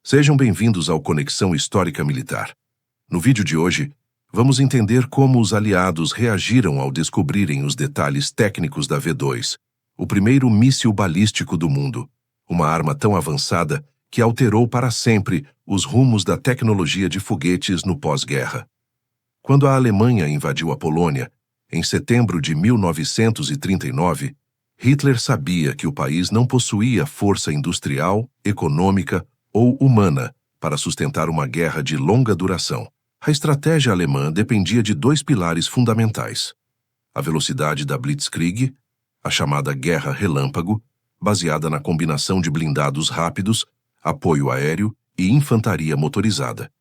Sejam bem-vindos ao Conexão Histórica Militar. No vídeo de hoje, vamos entender como os aliados reagiram ao descobrirem os detalhes técnicos da V2, o primeiro míssil balístico do mundo, uma arma tão avançada que alterou para sempre os rumos da tecnologia de foguetes no pós-guerra. Quando a Alemanha invadiu a Polônia, em setembro de 1939, Hitler sabia que o país não possuía força industrial, econômica ou humana para sustentar uma guerra de longa duração. A estratégia alemã dependia de dois pilares fundamentais: a velocidade da Blitzkrieg, a chamada Guerra Relâmpago, baseada na combinação de blindados rápidos, apoio aéreo e infantaria motorizada,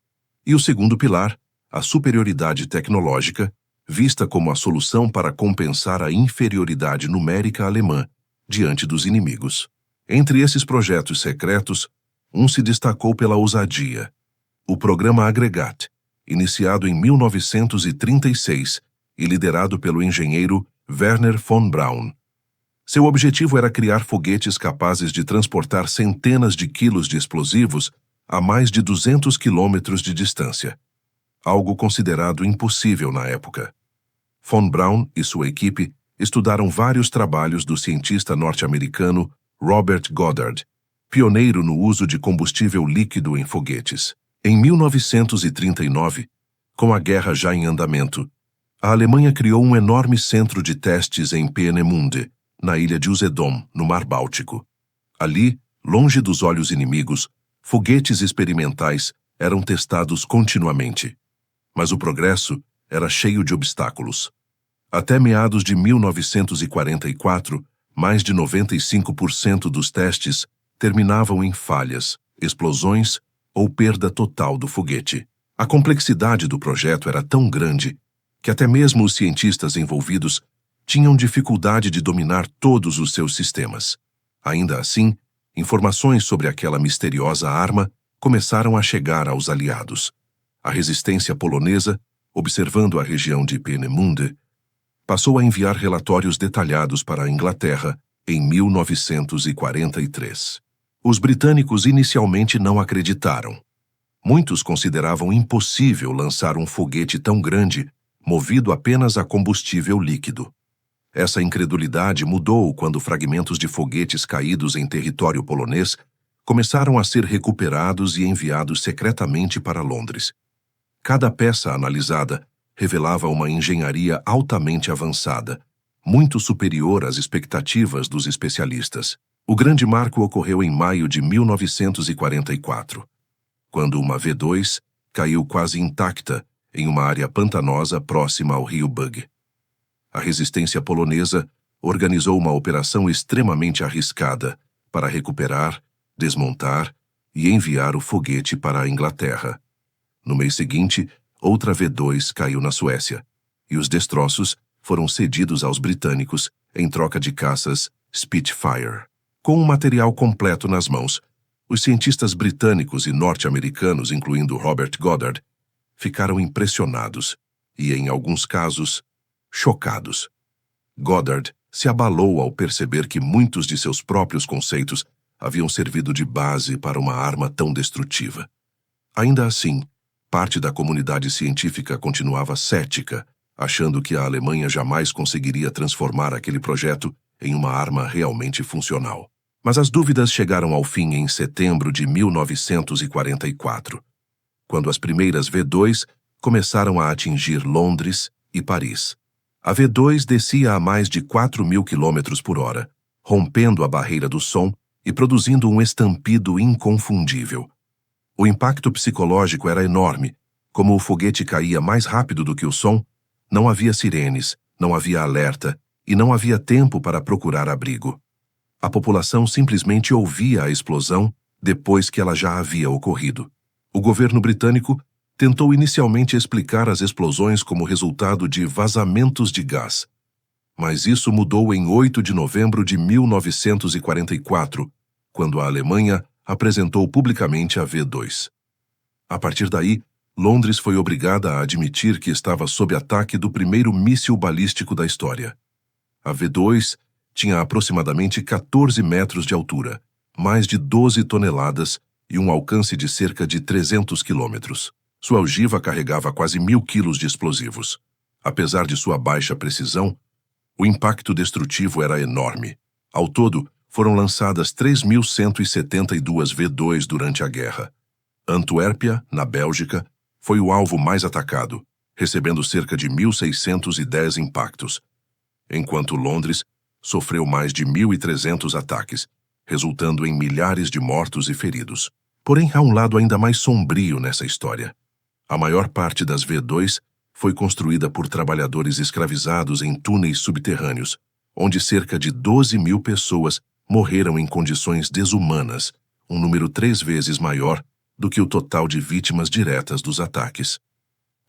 e o segundo pilar, a superioridade tecnológica, vista como a solução para compensar a inferioridade numérica alemã diante dos inimigos. Entre esses projetos secretos, um se destacou pela ousadia: o Programa Agregat, iniciado em 1936 e liderado pelo engenheiro Wernher von Braun. Seu objetivo era criar foguetes capazes de transportar centenas de quilos de explosivos a mais de 200 quilômetros de distância, algo considerado impossível na época. Von Braun e sua equipe estudaram vários trabalhos do cientista norte-americano Robert Goddard, pioneiro no uso de combustível líquido em foguetes. Em 1939, com a guerra já em andamento, a Alemanha criou um enorme centro de testes em Peenemünde, na ilha de Usedom, no Mar Báltico. Ali, longe dos olhos inimigos, foguetes experimentais eram testados continuamente. Mas o progresso era cheio de obstáculos. Até meados de 1944, mais de 95% dos testes terminavam em falhas, explosões ou perda total do foguete. A complexidade do projeto era tão grande que até mesmo os cientistas envolvidos tinham dificuldade de dominar todos os seus sistemas. Ainda assim, informações sobre aquela misteriosa arma começaram a chegar aos aliados. A resistência polonesa, observando a região de Peenemünde, passou a enviar relatórios detalhados para a Inglaterra em 1943. Os britânicos inicialmente não acreditaram. Muitos consideravam impossível lançar um foguete tão grande, movido apenas a combustível líquido. Essa incredulidade mudou quando fragmentos de foguetes caídos em território polonês começaram a ser recuperados e enviados secretamente para Londres. Cada peça analisada revelava uma engenharia altamente avançada, muito superior às expectativas dos especialistas. O grande marco ocorreu em maio de 1944, quando uma V2 caiu quase intacta em uma área pantanosa próxima ao rio Bug. A resistência polonesa organizou uma operação extremamente arriscada para recuperar, desmontar e enviar o foguete para a Inglaterra. No mês seguinte, outra V2 caiu na Suécia, e os destroços foram cedidos aos britânicos em troca de caças Spitfire. Com o material completo nas mãos, os cientistas britânicos e norte-americanos, incluindo Robert Goddard, ficaram impressionados e, em alguns casos, chocados. Goddard se abalou ao perceber que muitos de seus próprios conceitos haviam servido de base para uma arma tão destrutiva. Ainda assim, parte da comunidade científica continuava cética, achando que a Alemanha jamais conseguiria transformar aquele projeto em uma arma realmente funcional. Mas as dúvidas chegaram ao fim em setembro de 1944, quando as primeiras V2 começaram a atingir Londres e Paris. A V2 descia a mais de 4.000 km por hora, rompendo a barreira do som e produzindo um estampido inconfundível. O impacto psicológico era enorme. Como o foguete caía mais rápido do que o som, não havia sirenes, não havia alerta e não havia tempo para procurar abrigo. A população simplesmente ouvia a explosão depois que ela já havia ocorrido. O governo britânico tentou inicialmente explicar as explosões como resultado de vazamentos de gás. Mas isso mudou em 8 de novembro de 1944, quando a Alemanha apresentou publicamente a V2. A partir daí, Londres foi obrigada a admitir que estava sob ataque do primeiro míssil balístico da história. A V2 tinha aproximadamente 14 metros de altura, mais de 12 toneladas e um alcance de cerca de 300 quilômetros. Sua ogiva carregava quase 1.000 quilos de explosivos. Apesar de sua baixa precisão, o impacto destrutivo era enorme. Ao todo, foram lançadas 3.172 V2 durante a guerra. Antuérpia, na Bélgica, foi o alvo mais atacado, recebendo cerca de 1.610 impactos, enquanto Londres sofreu mais de 1.300 ataques, resultando em milhares de mortos e feridos. Porém, há um lado ainda mais sombrio nessa história. A maior parte das V2 foi construída por trabalhadores escravizados em túneis subterrâneos, onde cerca de 12.000 pessoas morreram em condições desumanas, um número 3 vezes maior do que o total de vítimas diretas dos ataques.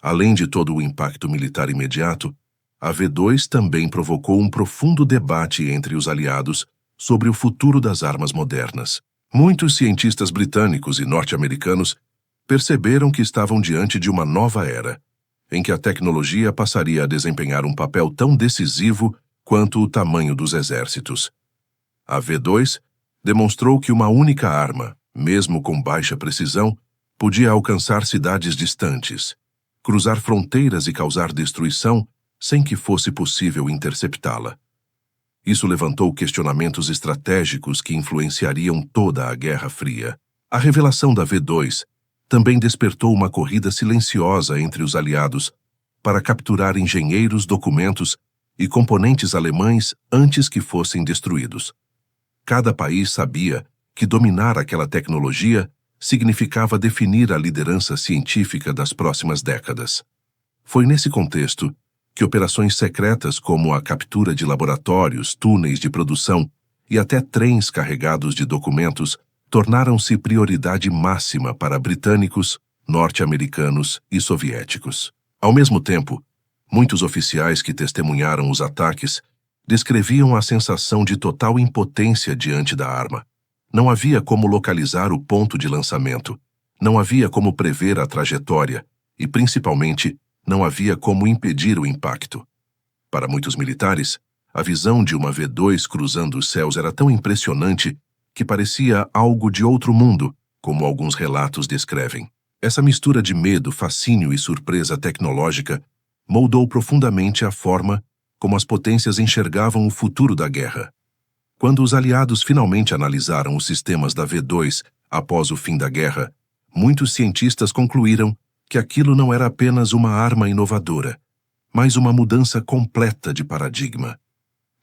Além de todo o impacto militar imediato, a V2 também provocou um profundo debate entre os aliados sobre o futuro das armas modernas. Muitos cientistas britânicos e norte-americanos perceberam que estavam diante de uma nova era, em que a tecnologia passaria a desempenhar um papel tão decisivo quanto o tamanho dos exércitos. A V2 demonstrou que uma única arma, mesmo com baixa precisão, podia alcançar cidades distantes, cruzar fronteiras e causar destruição sem que fosse possível interceptá-la. Isso levantou questionamentos estratégicos que influenciariam toda a Guerra Fria. A revelação da V2 também despertou uma corrida silenciosa entre os aliados para capturar engenheiros, documentos e componentes alemães antes que fossem destruídos. Cada país sabia que dominar aquela tecnologia significava definir a liderança científica das próximas décadas. Foi nesse contexto que operações secretas como a captura de laboratórios, túneis de produção e até trens carregados de documentos tornaram-se prioridade máxima para britânicos, norte-americanos e soviéticos. Ao mesmo tempo, muitos oficiais que testemunharam os ataques descreviam a sensação de total impotência diante da arma. Não havia como localizar o ponto de lançamento, não havia como prever a trajetória e, principalmente, não havia como impedir o impacto. Para muitos militares, a visão de uma V2 cruzando os céus era tão impressionante que parecia algo de outro mundo, como alguns relatos descrevem. Essa mistura de medo, fascínio e surpresa tecnológica moldou profundamente a forma como as potências enxergavam o futuro da guerra. Quando os aliados finalmente analisaram os sistemas da V2 após o fim da guerra, muitos cientistas concluíram que aquilo não era apenas uma arma inovadora, mas uma mudança completa de paradigma.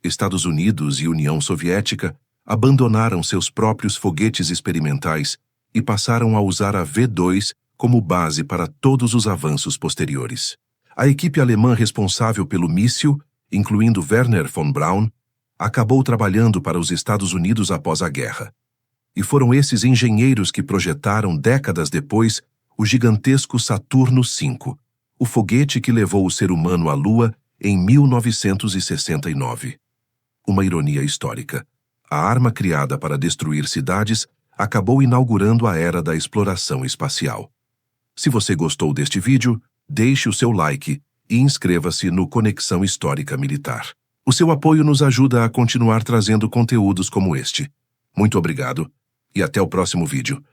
Estados Unidos e União Soviética abandonaram seus próprios foguetes experimentais e passaram a usar a V2 como base para todos os avanços posteriores. A equipe alemã responsável pelo míssil, incluindo Werner von Braun, acabou trabalhando para os Estados Unidos após a guerra. E foram esses engenheiros que projetaram, décadas depois, o gigantesco Saturno V, o foguete que levou o ser humano à Lua em 1969. Uma ironia histórica. A arma criada para destruir cidades acabou inaugurando a era da exploração espacial. Se você gostou deste vídeo, deixe o seu like e inscreva-se no Conexão Histórica Militar. O seu apoio nos ajuda a continuar trazendo conteúdos como este. Muito obrigado e até o próximo vídeo.